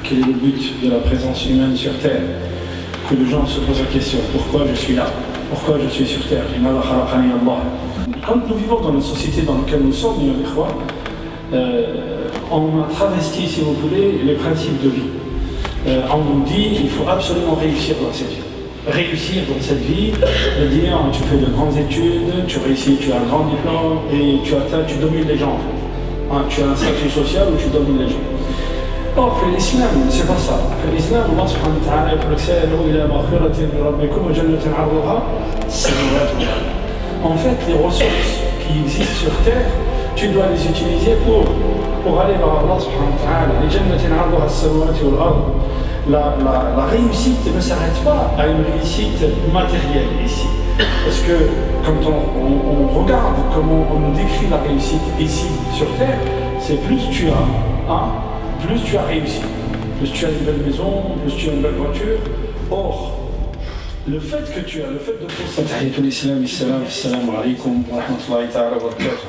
quel est le but de la présence humaine sur Terre? Que les gens se posent la question, pourquoi je suis là? Pourquoi je suis sur Terre? Quand nous vivons dans la société dans laquelle nous sommes, on a travesti, si vous voulez, les principes de vie. On nous dit qu'il faut absolument réussir dans cette vie. Réussir dans cette vie, veut dire tu fais de grandes études, tu réussis, tu as un grand diplôme et tu domines les gens en fait. Tu as un statut social où tu domines les gens. Or, في الإسلام c'est pas ça. في الإسلام Allah subhanahu wa ta'ala يقول لك سارعوا إلى مغفرة من ربكم وجنة عرضها السماوات والأرض. En fait, les ressources qui existent sur terre, tu dois les utiliser pour aller vers Allah subhanahu wa ta'ala. لجنة عرضها السماوات والأرض. La réussite ne s'arrête pas à une réussite matérielle ici. Parce que quand on regarde comment on nous décrit la réussite ici sur terre, c'est plus tu as réussi, plus tu as une belle maison, plus tu as une belle voiture. Or, le fait que tu as, le fait de poser Tahiyatul Islam, assalamu alaikum wa rahmatullahi ta'ala wa barakatuh.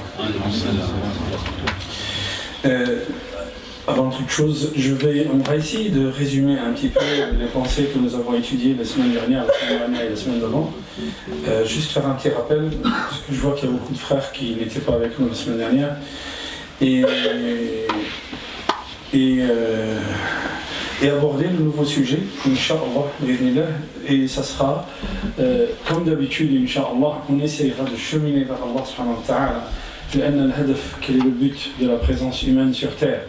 Avant toute chose, on va essayer de résumer un petit peu les pensées que nous avons étudiées la semaine dernière et la semaine d'avant. Juste faire un petit rappel, parce que je vois qu'il y a beaucoup de frères qui n'étaient pas avec nous la semaine dernière. Et aborder le nouveau sujet, Inch'Allah, et ça sera, comme d'habitude, Inch'Allah, on essaiera de cheminer vers Allah subhanahu wa ta'ala, quel est le but de la présence humaine sur terre?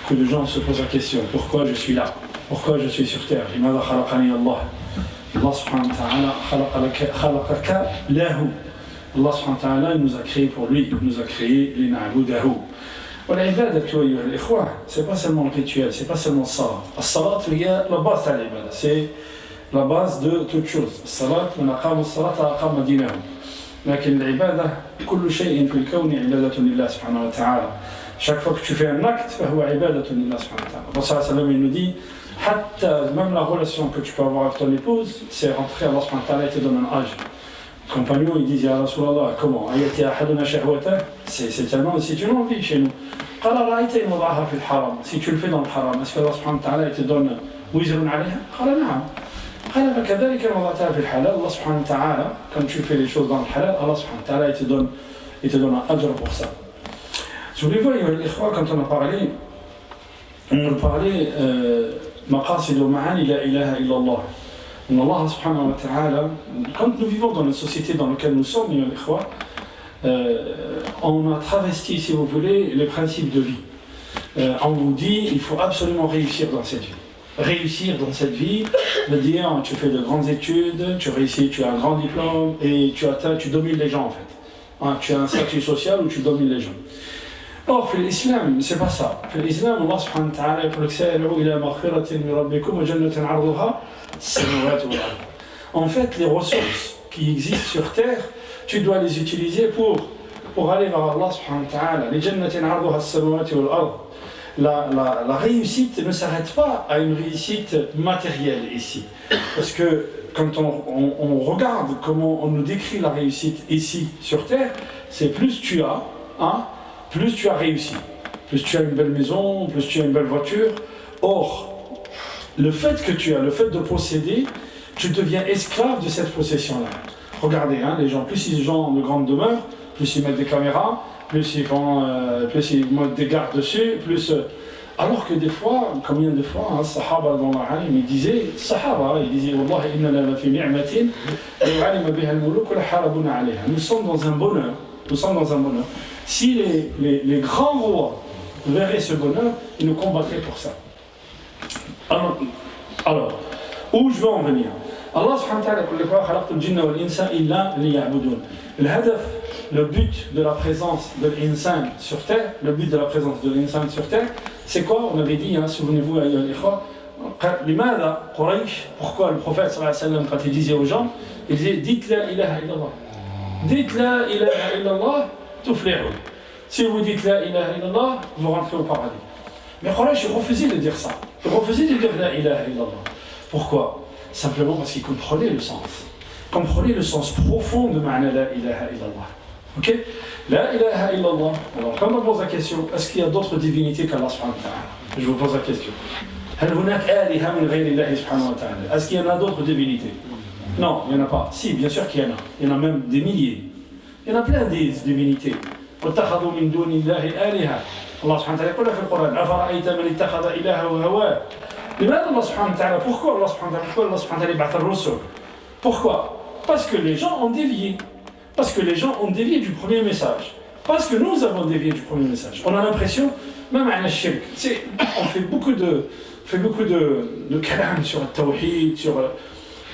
Que les gens se posent la question, pourquoi je suis là? Pourquoi je suis sur terre? Allah subhanahu wa ta'ala Allah subhanahu wa ta'ala nous a créé pour lui, il nous a créé les na'budahu. C'est pas seulement le rituel, c'est pas seulement ça. As-salat, la base de l'ibada, c'est la base de toute chose. As-salat, on aqam as-salat, aqam dinahu. لكن العبادة كل شيء في الكون عبادة لله سبحانه وتعالى. Chaque fois que tu fais un acte, فهو عبادة لله سبحانه وتعالى. Pour ça, il nous dit, même la relation que tu peux avoir avec ton épouse, c'est rentrer Allah subhanahu wa ta'ala et te donne un âge. Les compagnons, ils disent, Ya Rasulallah, comment? C'est une envie chez nous. Si tu le fais dans le haram, est-ce que Allah subhanahu wa ta'ala te donne wizrun alayha? Allah subhanahu wa ta'ala, quand tu fais les choses dans le halal, Allah subhanahu wa ta'ala il te donne un ajr pour ça. Souvenez-vous, quand on a parlé maqasid wa ma'ani la ilaha illallah. Allah subhanahu wa ta'ala, quand nous vivons dans la société dans laquelle nous sommes, on a travesti, si vous voulez, les principes de vie. On vous dit il faut absolument réussir dans cette vie. Réussir dans cette vie veut dire tu fais de grandes études, tu réussis, tu as un grand diplôme et tu domines les gens en fait. Tu as un statut social où tu domines les gens. Or, في الإسلام c'est pas ça. في الإسلام Allah subhanahu wa ta'ala يقول لك سارعوا إلى مغفرة من ربكم وجنة عرضها السماوات والأرض. En fait, les ressources qui existent sur terre, tu dois les utiliser pour aller vers Allah subhanahu wa ta'ala. لجنة عرضها السماوات والأرض. La réussite ne s'arrête pas à une réussite matérielle ici. Parce que quand on regarde comment on nous décrit la réussite ici sur terre, c'est plus tu as réussi. Plus tu as une belle maison, plus tu as une belle voiture. Or, le fait que tu as, le fait de posséder, tu deviens esclave de cette possession-là. Regardez, les gens, plus ils ont de grandes demeures, plus ils mettent des caméras, plus ils mettent des gardes dessus, plus... Alors que des fois, combien de fois, Sahaba dans la Halim, il disait, Wallahi inna la fi ni'matin, yu'alima biha al-muluk wa la harabuna alayha. Nous sommes dans un bonheur. Si les grands rois verraient ce bonheur, ils nous combattraient pour ça. Alors, où je veux en venir? Allah subhanahu wa ta'ala يقول لك خلقت الجن والإنس إلا ليعبدون. Le but de la présence de l'insan sur terre, c'est quoi? On avait dit, souvenez-vous, لماذا قريش? Pourquoi le prophète sallallahu alayhi wa sallam, quand il disait aux gens, il disait dites la ilaha illallah. Dites la ilaha illallah, tuflihun. Si vous dites la ilaha illallah, vous rentrez au paradis. Mais Quraysh refusait de dire ça. Il refusait de dire la ilaha illallah. Pourquoi? Simplement parce qu'il comprenait le sens. Comprenez le sens profond de ma'na la ilaha illallah. Ok? La ilaha illallah. Alors, quand on pose la question, est-ce qu'il y a d'autres divinités qu'Allah subhanahu wa ta'ala? Je vous pose la question. Est-ce qu'il y en a d'autres divinités? Non, il n'y en a pas. Si, bien sûr qu'il y en a. Il y en a même des milliers. Il y en a plein des divinités. واتخذوا من دون الله آلهة. الله سبحانه وتعالى يقول في القرآن أفرأيت من اتخذ إلهه هواه. لماذا الله سبحانه وتعالى? Pourquoi Allah subhanahu wa ta'ala يبعث الرسل? Pourquoi? Parce que les gens ont dévié. Parce que les gens ont dévié du premier message. Parce que nous avons dévié du premier message. On a l'impression, même à la shirk, on fait beaucoup de kalam sur le tawhid,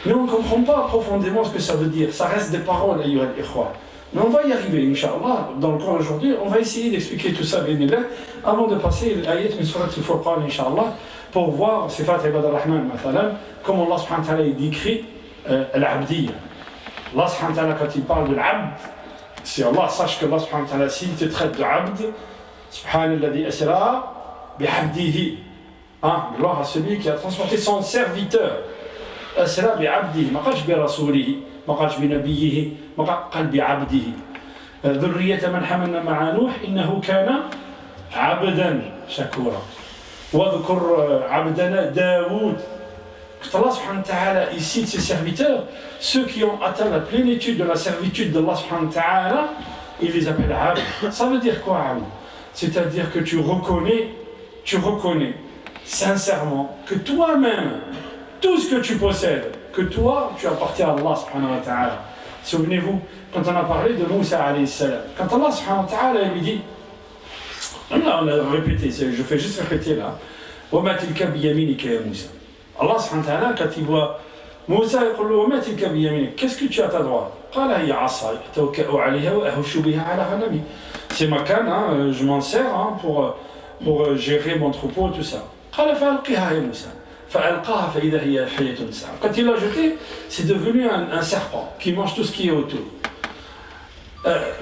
mais on ne comprend pas profondément ce que ça veut dire. Ça reste des paroles, ayyuha al-ikhwa. Mais on va y arriver, Inch'Allah. Dans le cours aujourd'hui, on va essayer d'expliquer tout ça, bi'idhnillah, avant de passer l'ayat min surat al-Furqan, Inch'Allah, pour voir, sifat ibad al-Rahman, comment Allah subhanahu wa ta'ala décrit l'abdiyya. Allah subhanahu wa ta'ala, quand il parle de l'abd, si Allah sache que Allah subhanahu wa ta'ala, s'il te traite de abd, subhanalladhi asra bi'abdihi, gloire à celui qui a transporté son serviteur. أسرى بعبده ما قالش برسوله ما قالش بنبيه ما قال بعبده ذرية من حملنا مع نوح إنه كان عبدا شكورا واذكر عبدنا داود. Allah subhanahu wa ta'ala ici de ses serviteurs, ceux qui ont atteint la plénitude de la servitude d'Allah subhanahu wa ta'ala, il les appelle abd. Ça veut dire quoi abd? C'est-à-dire que tu reconnais sincèrement que toi-même, tout ce que tu possèdes, que toi, tu appartiens à Allah subhanahu wa ta'ala. Souvenez-vous, quand on a parlé de Moussa alayhi salam, quand Allah subhanahu wa ta'ala lui dit, là on a répété, je fais juste répéter là, وَمَا تِلْكَ بِيَمِينِكَ يَا مُوسَى. Allah subhanahu wa ta'ala, quand il voit Moussa, il dit وَمَا تِلْكَ بِيَمِينِكَ, qu'est-ce que tu as à ta droite? قال هي عصاي أتوكأ عليها وأهش بها على غنمي. C'est ma canne, je m'en sers pour gérer mon troupeau, tout ça. قال فألقها يا موسى. Quand il l'a jeté, c'est devenu un serpent qui mange tout ce qui est autour.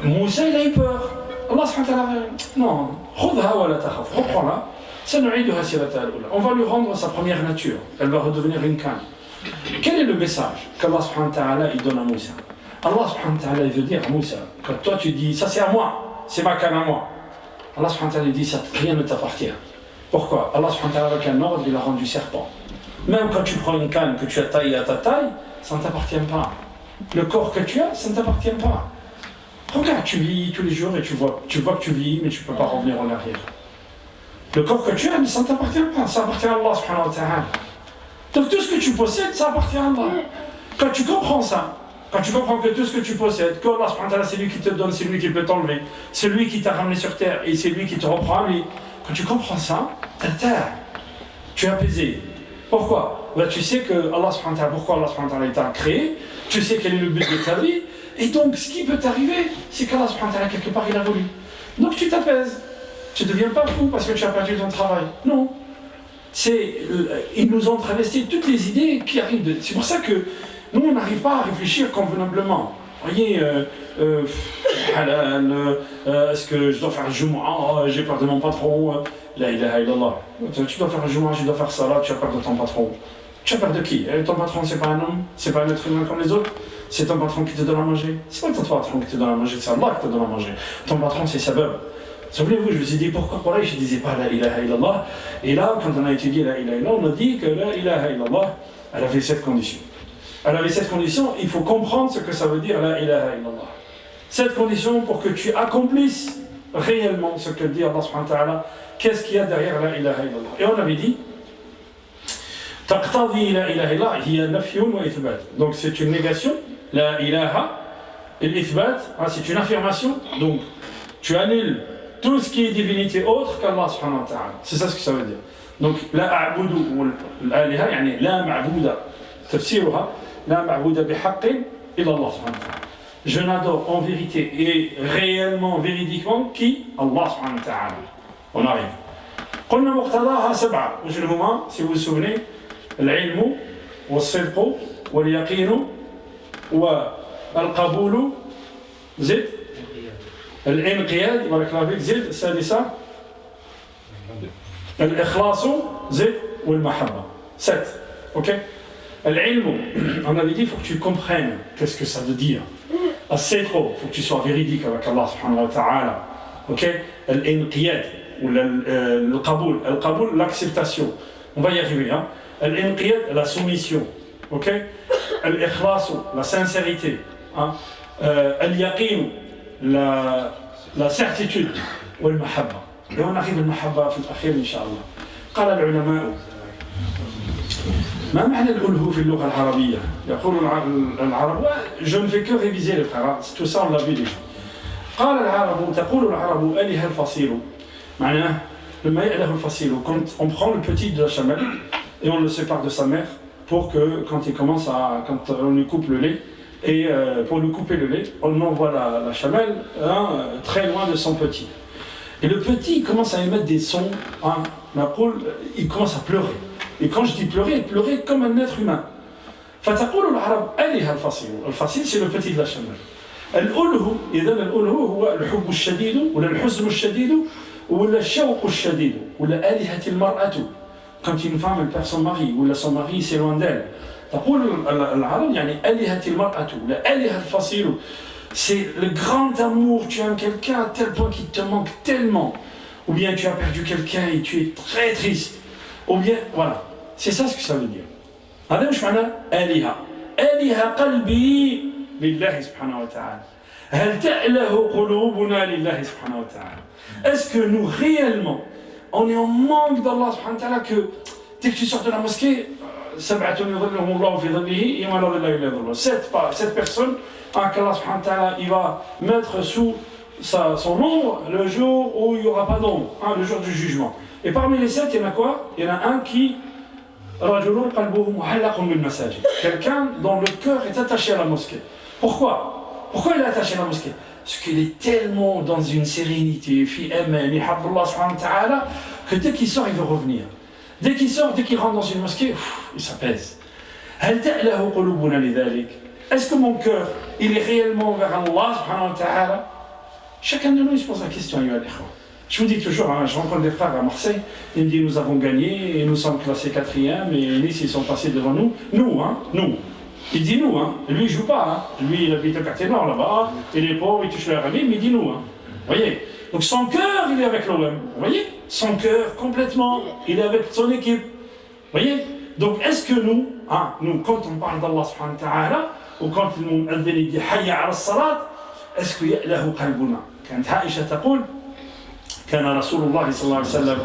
Moussa, il a eu peur. Allah subhanahu wa ta'ala, non, reprends-la. On va lui rendre sa première nature. Elle va redevenir une canne. Quel est le message qu'Allah subhanahu wa ta'ala il donne à Moussa? Allah subhanahu wa ta'ala il veut dire à Moussa, quand toi tu dis ça c'est à moi, c'est ma canne à moi. Allah subhanahu wa ta'ala dit ça, rien ne t'appartient. Pourquoi? Allah subhanahu wa ta'ala avec un ordre il a rendu serpent. Même quand tu prends une canne que tu as taillée à ta taille, ça ne t'appartient pas. Le corps que tu as, ça ne t'appartient pas. Regarde, tu vis tous les jours et tu vois que tu vis, mais tu ne peux pas revenir en arrière. Le corps que tu as, ça ne t'appartient pas, ça appartient à Allah subhanahu wa ta'ala. Donc tout ce que tu possèdes, ça appartient à Allah. Quand tu comprends ça, quand tu comprends que tout ce que tu possèdes, que Allah subhanahu wa ta'ala, c'est lui qui te donne, c'est lui qui peut t'enlever, c'est lui qui t'a ramené sur terre et c'est lui qui te reprend à lui. Quand tu comprends ça, tu es apaisé. Pourquoi? Tu sais que Allah subhanahu wa ta'ala, pourquoi Allah subhanahu wa ta'ala t'a créé, tu sais quel est le but de ta vie, et donc ce qui peut t'arriver, c'est qu'Allah subhanahu wa ta'ala, quelque part, il a voulu. Donc tu t'apaises. Tu ne deviens pas fou parce que tu as perdu ton travail. Non. Ils nous ont travesti toutes les idées qui arrivent. C'est pour ça que nous, on n'arrive pas à réfléchir convenablement. Vous voyez, est-ce que je dois faire un Jumu'ah, j'ai peur de mon patron, la ilaha illallah. Tu dois faire un Jumu'ah, je dois faire ça, là, tu as peur de ton patron. Tu as peur de qui? Ton patron, c'est pas un homme, c'est pas un être humain comme les autres, c'est ton patron qui te donne à manger. C'est pas ton patron qui te donne à manger, c'est Allah qui te donne à manger. Ton patron, c'est sabab. Souvenez-vous, je vous ai dit pourquoi je ne disais pas la ilaha illallah. Et là, quand on a étudié la ilaha illallah, on a dit que la ilaha illallah, elle avait cette condition. Elle avait cette condition, il faut comprendre ce que ça veut dire la ilaha illallah. Cette condition pour que tu accomplisses réellement ce que dit Allah subhanahu wa ta'ala, qu'est-ce qu'il y a derrière la ilaha illallah. Et on avait dit, taqtadi la ilaha illallah, hiya nafyun wa ithbat. Donc c'est une négation, la ilaha, et l'ithbat, c'est une affirmation, donc tu annules tout ce qui est divinité autre qu'Allah subhanahu wa ta'ala. C'est ça ce que ça veut dire. Donc, la a'budu ou l'aliha, yani la ma'buda. Tafsiruha, la ma'buda bihaqqin illa Allah subhanahu wa ta'ala. Je n'adore en vérité et réellement, véridiquement, qui? Allah subhanahu wa ta'ala. On arrive. قلنا مقتضاها سبعة. وجلهما, si vous vous souvenez, العلم والصدق واليقين والقبول زد الانقياد بارك الله فيك زد السادسة الإخلاص زد والمحبة 7 ok العلم on avait dit il faut que tu comprennes qu'est-ce que ça veut dire الصدق il faut que tu sois véridique avec Allah subhanahu wa ta'ala ok الانقياد ou القبول l'acceptation On va y arriver. Hein. Al-inqiyad, la soumission. Ok. Al-ikhlasu, la sincérité. Hein. Al-yaqin, la certitude. Wal-mahabba. Et on arrive al-mahabba في الأخير إن شاء الله. قال العلماء ما معنى الألهو في اللغة العربية؟ يقول العرب je ne fais que réviser les frères, tout ça on l'a vu déjà. قال العرب تقول العرب أله الفصيل معناه لما يأله الفصيل quand on prend le petit de la chamelle et on le sépare de sa mère pour que quand on lui coupe le lait et pour lui couper le lait on envoie la chamelle très loin de son petit. Et le petit commence à émettre des sons, il commence à pleurer. Et quand je dis pleurer, pleurer comme un être humain. فتقول العرب أله الفصيل. الفصيل c'est le petit de la chamelle. الأله إذا الأله هو الحب الشديد ولا الحزن الشديد ولا الشوق الشديد ولا آلهة المرأة. Quand une femme elle perd son mari ou son mari c'est loin d'elle. تقول العرب يعني آلهة المرأة ولا آلهة الفصيل. C'est le grand amour, tu aimes quelqu'un à tel point qu'il te manque tellement. Ou bien tu as perdu quelqu'un et tu es très triste. Ou bien, voilà. C'est ça ce que ça veut dire. هذا مش معناه آلهة. آلهة قلبي لله سبحانه وتعالى. هل تأله قلوبنا لله سبحانه وتعالى. Est-ce que nous réellement, on est en manque d'Allah subhanahu wa ta'ala que dès que tu sors de la mosquée, سبعة يظلهم الله في ظله يوم لا ظل إلا ظله. Cette personne, qu'Allah subhanahu wa ta'ala, il va mettre sous son ombre le jour où il n'y aura pas d'ombre, le jour du jugement. Et parmi les 7, il y en a quoi? Il y en a un qui quelqu'un dont le cœur est attaché à la mosquée. Pourquoi il est attaché à la mosquée? Parce qu'il est tellement dans une sérénité, que dès qu'il sort, il veut revenir. Dès qu'il rentre dans une mosquée, il s'apaise. Est-ce que mon cœur, il est réellement vers Allah subhanahu wa ta'ala? Chacun de nous, il se pose la question, je vous dis toujours, je rencontre des frères à Marseille, ils me disent nous avons gagné, et nous sommes classés 4e, et Nice ils sont passés devant nous. Nous. Il dit nous, lui il joue pas, lui il habite au quartier nord là-bas, et les pauvres ils touchent leur ami, mais il dit nous. Vous voyez? Donc son cœur il est avec l'OM, vous voyez? Son cœur complètement, il est avec son équipe. Vous voyez? Donc est-ce que nous, quand on parle d'Allah subhanahu wa ta'ala, ou quand nous dit hayya ala salat, est-ce qu'il y a lahu qalbuna? Quand Aïcha taqul, كان رسول الله صلى الله عليه وسلم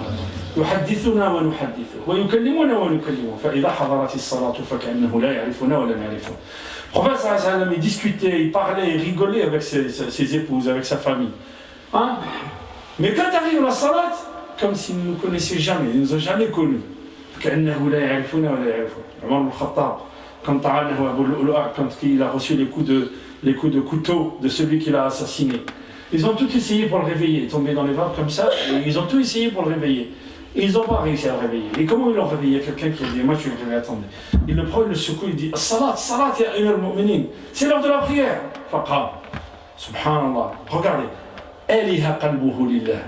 يحدثنا ونحدثه ويكلمنا ونكلمه فإذا حضرت الصلاة فكأنه لا يعرفنا ولا نعرفه. Le prophète صلى الله عليه وسلم il discutait, il parlait, il rigolait avec ses épouses, avec sa famille. Mais quand arrive la salat, comme s'il ne nous connaissait jamais, il ne nous a jamais connus. كأنه لا يعرفنا ولا يعرفه. Omar ibn Khattab, quand il a reçu les coups de couteau de celui qui l'a assassiné. Ils ont tout essayé pour le réveiller, il est tombé dans les vapes comme ça, et ils ont tout essayé pour le réveiller. Et ils n'ont pas réussi à le réveiller. Et comment ils l'ont réveillé? Quelqu'un qui a dit, moi je vais le réveiller, attendez. Il le prend, il le secoue, il dit, salat ya amir al-mu'minin. C'est l'heure de la prière. Faqam. Subhanallah. Regardez. Aliha qalbuhu lillah.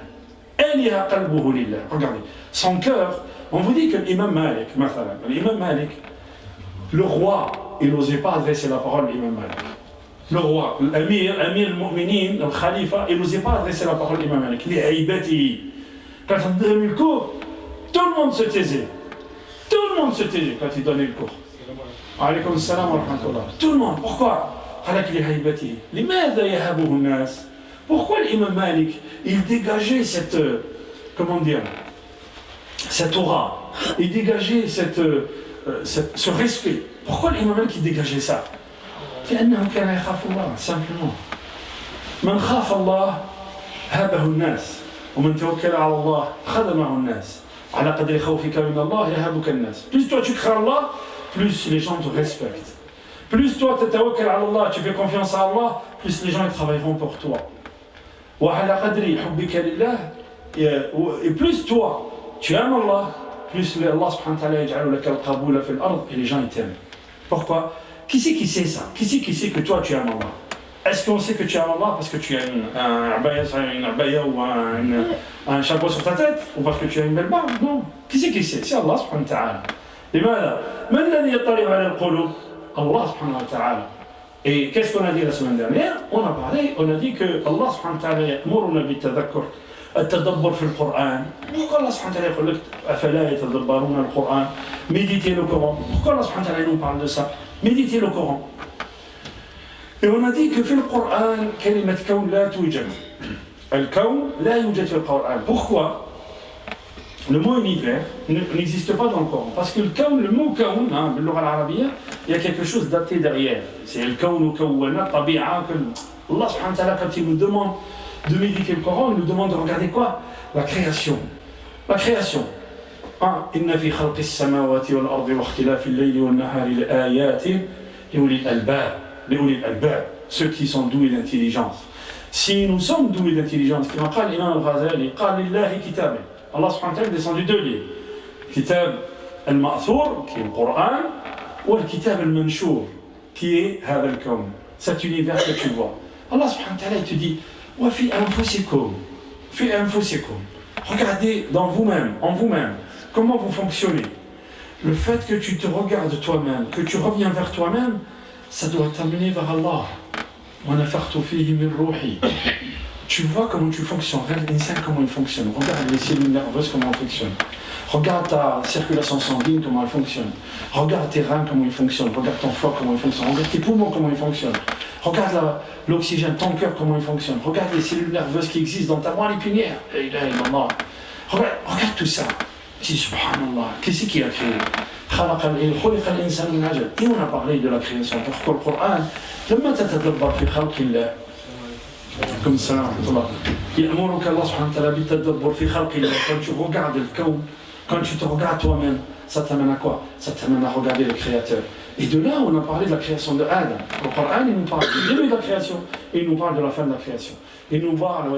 Aliha qalbuhu lillah. Regardez. Son cœur, on vous dit que l'imam Malik, le roi, il n'osait pas adresser la parole à l'imam Malik. Le roi, l'amir al-mu'minin, le khalifa, il n'osait pas adresser la parole à l'imam Malik. Les haïbati. Quand il donnait le cours, tout le monde se taisait. Tout le monde se taisait quand il donnait le cours. Alaykoum salam wa rahmatullah. Tout le monde. Pourquoi? Pourquoi l'imam Malik, il dégageait cette aura, il dégageait ce respect. Pourquoi l'imam Malik il dégageait ça? لأنه كان يخاف الله simplement. من خاف الله هابه الناس ومن توكل على الله خدمه الناس على قدر خوفك من الله يهابك الناس. Plus toi tu crains Allah, plus les gens te respectent. Plus toi tu tawakkal ala Allah, tu fais confiance à Allah, plus les gens ils travailleront pour toi. وعلى قدر حبك لله et plus toi tu aimes Allah, plus Allah subhanahu wa ta'ala يجعل لك القبول في الأرض et les gens ils t'aiment. Pourquoi? Qui c'est qui sait ça? Qui sait que toi tu aimes Allah? Est-ce qu'on sait que tu aimes Allah parce que tu as un abaya ou un chapeau sur ta tête? Ou parce que tu as une belle barbe? Non. Qui c'est qui sait? C'est Allah subhanahu wa ta'ala. لماذا؟ من الذي يطلع على القلوب؟ Allah subhanahu wa ta'ala. Et qu'est-ce qu'on a dit la semaine dernière? On a dit que Allah subhanahu wa ta'ala يأمرنا بالتذكر التدبر في القرآن. Pourquoi Allah subhanahu wa ta'ala يقول لك أفلا يتدبرون القرآن? Méditez le Coran. Pourquoi Allah subhanahu wa ta'ala nous parle de ça? Méditez le Coran. Et on a dit que في القرآن كلمة كون لا توجد. الكون لا يوجد في القرآن. Pourquoi? Le mot univers n'existe pas dans le Coran. Parce que le mot kawn, hein, dans l'oral arabia, il y a quelque chose daté derrière. C'est le kawn ou kawwana, tabi'a. Allah subhanahu wa ta'ala, quand il nous demande de méditer le Coran, il nous demande de regarder quoi? La création. La création. Inna fi khalqis samawati wal ardi wa ikhtilafil layli wan nahari la ayatin li ulil albab. Ceux qui sont doués d'intelligence. Si nous sommes doués d'intelligence, comme a dit l'imam al-Ghazali, قال لله كتابه. Allah subhanahu wa ta'ala est descendu deux livres. Kitab al-Ma'thur, qui est le Coran, ou le Kitab al-Manshur, qui est Hada al-Kawn, cet univers que tu vois. Allah subhanahu wa ta'ala te dit, wa fi anfusikum, regardez dans vous-même, en vous-même, comment vous fonctionnez. Le fait que tu te regardes toi-même, que tu reviens vers toi-même, ça doit t'amener vers Allah. Wa nafakhtu fihi min ruhi. Tu vois comment tu fonctionnes, regarde l'insan comment il fonctionne, regarde les cellules nerveuses comment elles fonctionnent, regarde ta circulation sanguine comment elle fonctionne, regarde tes reins comment ils fonctionnent, regarde ton foie comment il fonctionne, regarde tes poumons comment ils fonctionnent, regarde l'oxygène, ton cœur comment il fonctionne, regarde les cellules nerveuses qui existent dans ta moelle épinière, regarde tout ça, dis subhanallah, qu'est-ce qui a créé? Et on a parlé de la création, pourquoi le Coran, لما تتدبر في خلق الله comme ça, يأمرك الله سبحانه وتعالى بالتدبر في خلق الله. Quand tu regardes le kawn, quand tu te regardes toi-même, ça t'amène à quoi? Ça t'amène à regarder le Créateur. Et de là, on a parlé de la création de Adam. Le Coran, il nous parle du début de la création et il nous parle de la fin de la création. Il nous parle,